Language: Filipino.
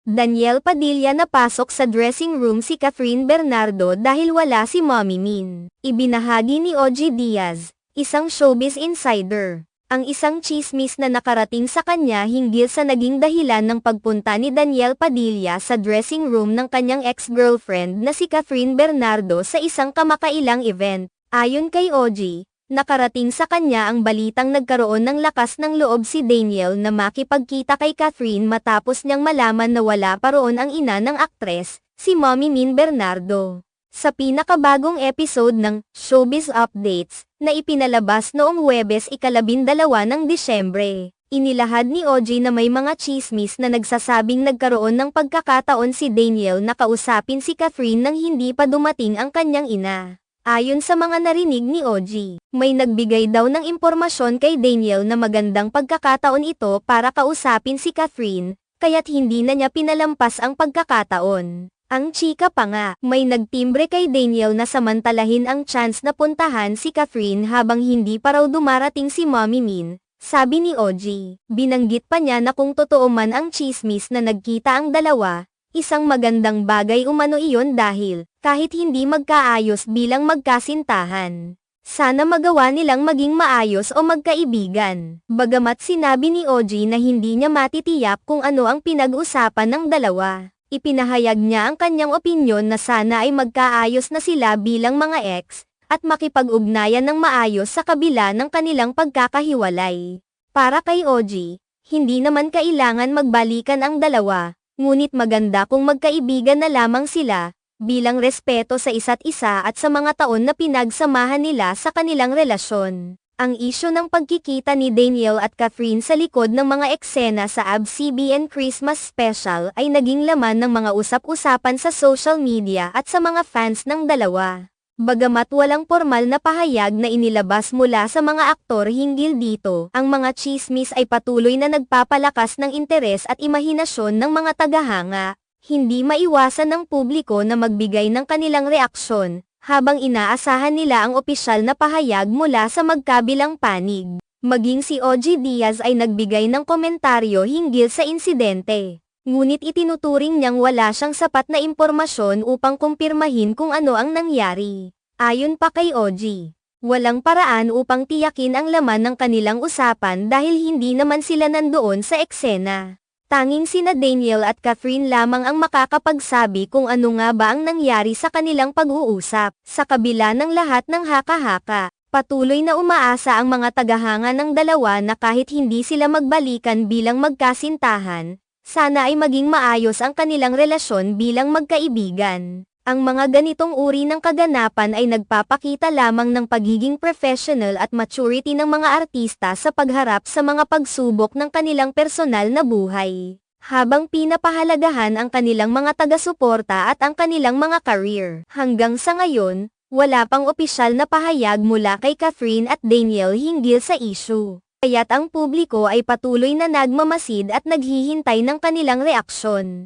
Daniel Padilla napasok sa dressing room si Catherine Bernardo dahil wala si Mommy Min. Ibinahagi ni OG Diaz, isang showbiz insider, ang isang chismis na nakarating sa kanya hinggil sa naging dahilan ng pagpunta ni Daniel Padilla sa dressing room ng kanyang ex-girlfriend na si Catherine Bernardo sa isang kamakailang event. Ayon kay OG, nakarating sa kanya ang balitang nagkaroon ng lakas ng loob si Daniel na makipagkita kay Catherine matapos niyang malaman na wala pa roon ang ina ng aktres, si Mommy Min Bernardo. Sa pinakabagong episode ng Showbiz Updates, na ipinalabas noong Huwebes ika-12 ng Disyembre, inilahad ni OG na may mga chismis na nagsasabing nagkaroon ng pagkakataon si Daniel na kausapin si Catherine nang hindi pa dumating ang kanyang ina. Ayon sa mga narinig ni OG, may nagbigay daw ng impormasyon kay Daniel na magandang pagkakataon ito para kausapin si Catherine, kaya't hindi na niya pinalampas ang pagkakataon. Ang chika pa nga, may nagtimbre kay Daniel na samantalahin ang chance na puntahan si Catherine habang hindi pa raw dumarating si Mommy Min, sabi ni OG. Binanggit pa niya na kung totoo man ang chismis na nagkita ang dalawa, isang magandang bagay umano iyon dahil, kahit hindi magkaayos bilang magkasintahan, sana magawa nilang maging maayos o magkaibigan. Bagamat sinabi ni OG na hindi niya matitiyak kung ano ang pinag-usapan ng dalawa, ipinahayag niya ang kanyang opinyon na sana ay magkaayos na sila bilang mga ex, at makipag-ugnayan ng maayos sa kabila ng kanilang pagkakahiwalay. Para kay OG, hindi naman kailangan magbalikan ang dalawa. Ngunit maganda kung magkaibigan na lamang sila, bilang respeto sa isa't isa at sa mga taon na pinagsamahan nila sa kanilang relasyon. Ang isyu ng pagkikita ni Daniel at Catherine sa likod ng mga eksena sa ABS-CBN Christmas Special ay naging laman ng mga usap-usapan sa social media at sa mga fans ng dalawa. Bagamat walang formal na pahayag na inilabas mula sa mga aktor hinggil dito, ang mga chismis ay patuloy na nagpapalakas ng interes at imahinasyon ng mga tagahanga. Hindi maiwasan ng publiko na magbigay ng kanilang reaksyon, habang inaasahan nila ang opisyal na pahayag mula sa magkabilang panig. Maging si OG Diaz ay nagbigay ng komentaryo hinggil sa insidente. Ngunit itinuturing niyang wala siyang sapat na impormasyon upang kumpirmahin kung ano ang nangyari. Ayon pa kay OG, walang paraan upang tiyakin ang laman ng kanilang usapan dahil hindi naman sila nandoon sa eksena. Tanging sina Daniel at Catherine lamang ang makakapagsabi kung ano nga ba ang nangyari sa kanilang pag-uusap. Sa kabila ng lahat ng haka-haka, patuloy na umaasa ang mga tagahanga ng dalawa na kahit hindi sila magbalikan bilang magkasintahan, sana ay maging maayos ang kanilang relasyon bilang magkaibigan. Ang mga ganitong uri ng kaganapan ay nagpapakita lamang ng pagiging professional at maturity ng mga artista sa pagharap sa mga pagsubok ng kanilang personal na buhay, habang pinapahalagahan ang kanilang mga taga-suporta at ang kanilang mga career. Hanggang sa ngayon, wala pang opisyal na pahayag mula kay Catherine at Daniel hinggil sa issue. Kaya't ang publiko ay patuloy na nagmamasid at naghihintay ng kanilang reaksyon.